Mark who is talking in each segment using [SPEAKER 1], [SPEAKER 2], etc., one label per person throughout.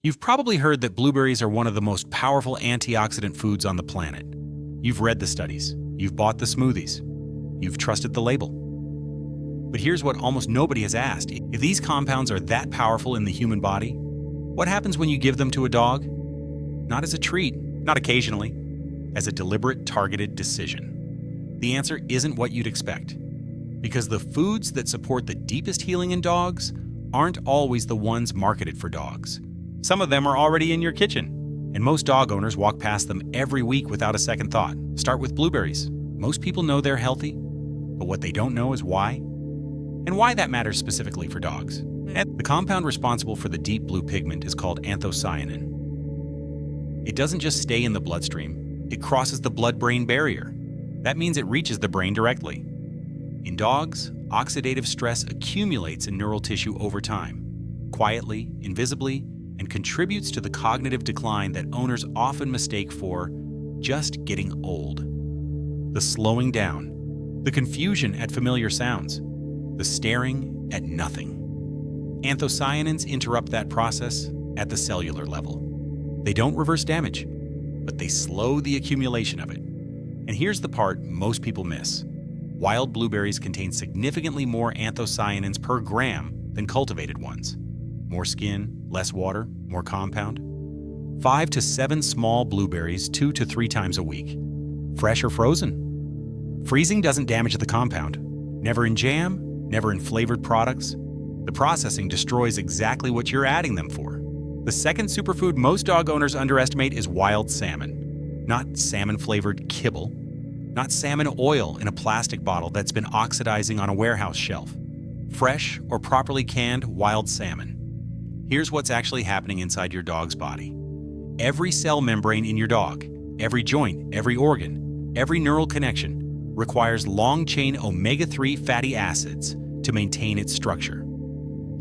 [SPEAKER 1] You've probably heard that blueberries are one of the most powerful antioxidant foods on the planet. You've read the studies, you've bought the smoothies, you've trusted the label. But here's what almost nobody has asked. If these compounds are that powerful in the human body, what happens when you give them to a dog? Not as a treat, not occasionally, as a deliberate, targeted decision. The answer isn't what you'd expect, because the foods that support the deepest healing in dogs aren't always the ones marketed for dogs. Some of them are already in your kitchen, and most dog owners walk past them every week without a second thought. Start with blueberries. Most people know they're healthy, but what they don't know is why, and why that matters specifically for dogs. And the compound responsible for the deep blue pigment is called anthocyanin. It doesn't just stay in the bloodstream, it crosses the blood-brain barrier. That means it reaches the brain directly. In dogs, oxidative stress accumulates in neural tissue over time, quietly, invisibly, and contributes to the cognitive decline that owners often mistake for just getting old. The slowing down, the confusion at familiar sounds, the staring at nothing. Anthocyanins interrupt that process at the cellular level. They don't reverse damage, but they slow the accumulation of it. And here's the part most people miss. Wild blueberries contain significantly more anthocyanins per gram than cultivated ones. More skin, less water, more compound. 5 to 7 small blueberries 2 to 3 times a week. Fresh or frozen. Freezing doesn't damage the compound. Never in jam, never in flavored products. The processing destroys exactly what you're adding them for. The second superfood most dog owners underestimate is wild salmon. Not salmon-flavored kibble. Not salmon oil in a plastic bottle that's been oxidizing on a warehouse shelf. Fresh or properly canned wild salmon. Here's what's actually happening inside your dog's body. Every cell membrane in your dog, every joint, every organ, every neural connection requires long-chain omega-3 fatty acids to maintain its structure.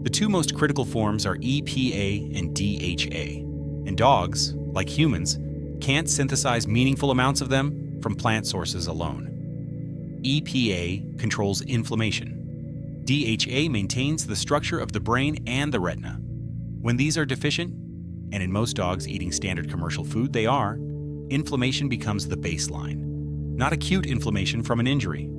[SPEAKER 1] The two most critical forms are EPA and DHA, and dogs, like humans, can't synthesize meaningful amounts of them from plant sources alone. EPA controls inflammation. DHA maintains the structure of the brain and the retina. When these are deficient, and in most dogs eating standard commercial food they are, inflammation becomes the baseline. Not acute inflammation from an injury.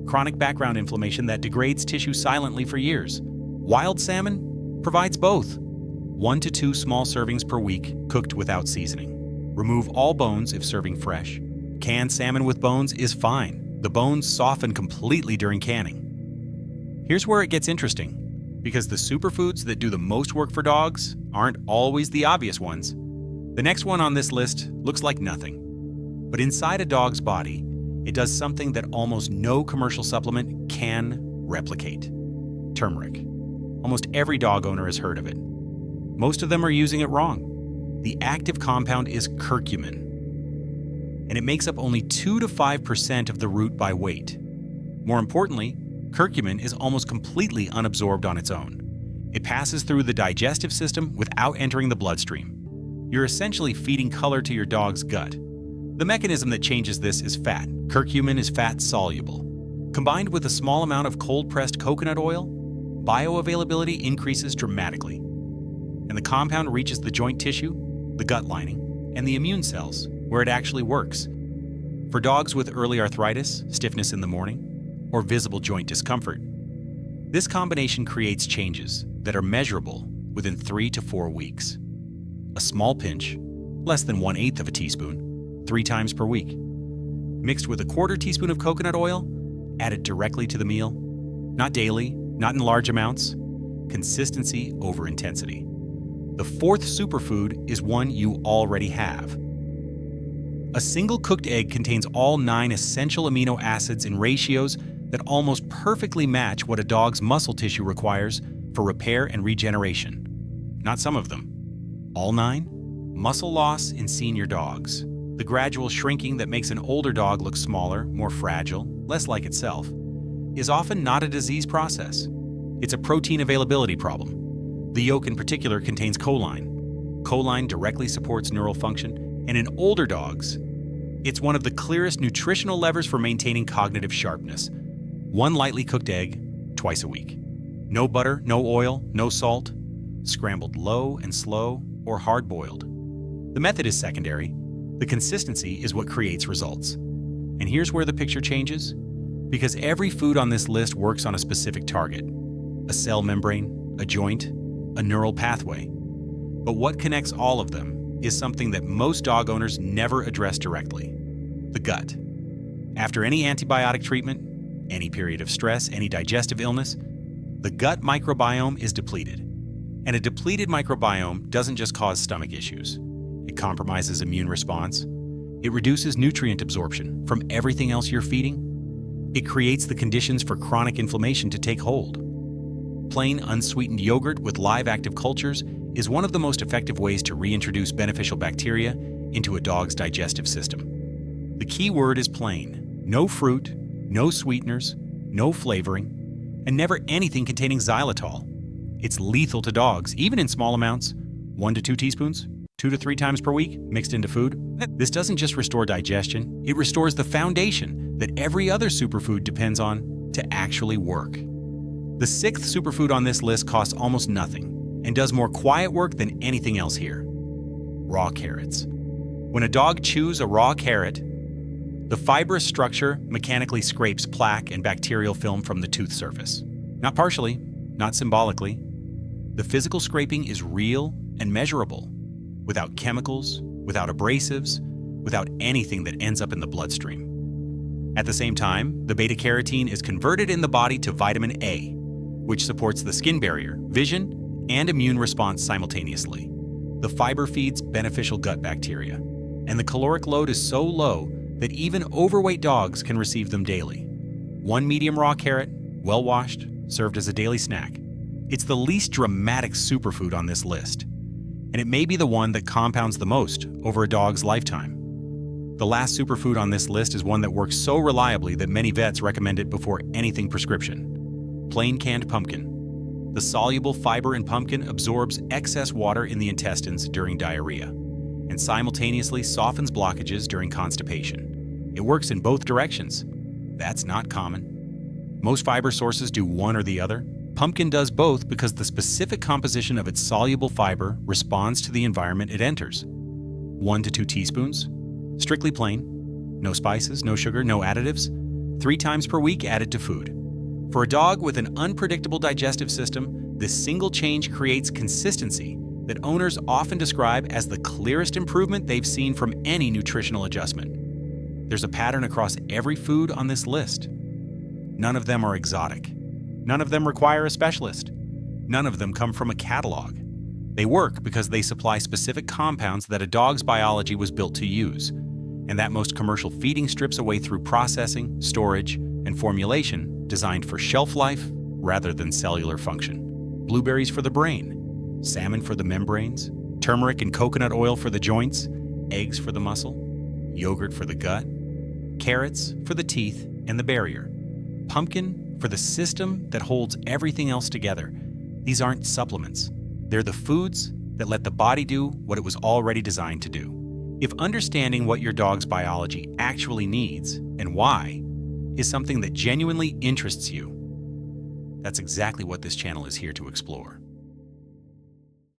[SPEAKER 1] Chronic background inflammation that degrades tissue silently for years. Wild salmon provides both. 1 to 2 small servings per week, cooked without seasoning. Remove all bones if serving fresh. Canned salmon with bones is fine. The bones soften completely during canning. Here's where it gets interesting. Because the superfoods that do the most work for dogs aren't always the obvious ones. The next one on this list looks like nothing. But inside a dog's body, it does something that almost no commercial supplement can replicate. Turmeric. Almost every dog owner has heard of it. Most of them are using it wrong. The active compound is curcumin, and it makes up only 2 to 5% of the root by weight. More importantly, curcumin is almost completely unabsorbed on its own. It passes through the digestive system without entering the bloodstream. You're essentially feeding color to your dog's gut. The mechanism that changes this is fat. Curcumin is fat-soluble. Combined with a small amount of cold-pressed coconut oil, bioavailability increases dramatically. And the compound reaches the joint tissue, the gut lining, and the immune cells, where it actually works. For dogs with early arthritis, stiffness in the morning, or visible joint discomfort, this combination creates changes that are measurable within 3 to 4 weeks. A small pinch, less than 1/8 of a teaspoon, 3 times per week, mixed with a 1/4 teaspoon of coconut oil, added directly to the meal. Not daily, not in large amounts. Consistency over intensity. The fourth superfood is one you already have. A single cooked egg contains all 9 essential amino acids in ratios that almost perfectly match what a dog's muscle tissue requires for repair and regeneration. Not some of them. All 9? Muscle loss in senior dogs. The gradual shrinking that makes an older dog look smaller, more fragile, less like itself, is often not a disease process. It's a protein availability problem. The yolk in particular contains choline. Choline directly supports neural function, and in older dogs, it's one of the clearest nutritional levers for maintaining cognitive sharpness. 1 lightly cooked egg, twice a week. No butter, no oil, no salt. Scrambled low and slow, or hard-boiled. The method is secondary. The consistency is what creates results. And here's where the picture changes. Because every food on this list works on a specific target: a cell membrane, a joint, a neural pathway. But what connects all of them is something that most dog owners never address directly: the gut. After any antibiotic treatment, any period of stress, any digestive illness, the gut microbiome is depleted. And a depleted microbiome doesn't just cause stomach issues. It compromises immune response. It reduces nutrient absorption from everything else you're feeding. It creates the conditions for chronic inflammation to take hold. Plain unsweetened yogurt with live active cultures is one of the most effective ways to reintroduce beneficial bacteria into a dog's digestive system. The key word is plain. No fruit, no sweeteners, no flavoring, and never anything containing xylitol. It's lethal to dogs, even in small amounts, 1 to 2 teaspoons, 2 to 3 times per week, mixed into food. This doesn't just restore digestion, it restores the foundation that every other superfood depends on to actually work. The 6th superfood on this list costs almost nothing and does more quiet work than anything else here: raw carrots. When a dog chews a raw carrot, the fibrous structure mechanically scrapes plaque and bacterial film from the tooth surface. Not partially, not symbolically. The physical scraping is real and measurable, without chemicals, without abrasives, without anything that ends up in the bloodstream. At the same time, the beta-carotene is converted in the body to vitamin A, which supports the skin barrier, vision, and immune response simultaneously. The fiber feeds beneficial gut bacteria, and the caloric load is so low that even overweight dogs can receive them daily. 1 medium raw carrot, well-washed, served as a daily snack. It's the least dramatic superfood on this list, and it may be the one that compounds the most over a dog's lifetime. The last superfood on this list is one that works so reliably that many vets recommend it before anything prescription: plain canned pumpkin. The soluble fiber in pumpkin absorbs excess water in the intestines during diarrhea and simultaneously softens blockages during constipation. It works in both directions. That's not common. Most fiber sources do one or the other. Pumpkin does both because the specific composition of its soluble fiber responds to the environment it enters. 1 to 2 teaspoons, strictly plain, no spices, no sugar, no additives, 3 times per week added to food. For a dog with an unpredictable digestive system, this single change creates consistency that owners often describe as the clearest improvement they've seen from any nutritional adjustment. There's a pattern across every food on this list. None of them are exotic. None of them require a specialist. None of them come from a catalog. They work because they supply specific compounds that a dog's biology was built to use, and that most commercial feeding strips away through processing, storage, and formulation designed for shelf life rather than cellular function. Blueberries for the brain, salmon for the membranes, turmeric and coconut oil for the joints, eggs for the muscle, yogurt for the gut, carrots for the teeth and the barrier, pumpkin for the system that holds everything else together. These aren't supplements. They're the foods that let the body do what it was already designed to do. If understanding what your dog's biology actually needs and why is something that genuinely interests you, that's exactly what this channel is here to explore.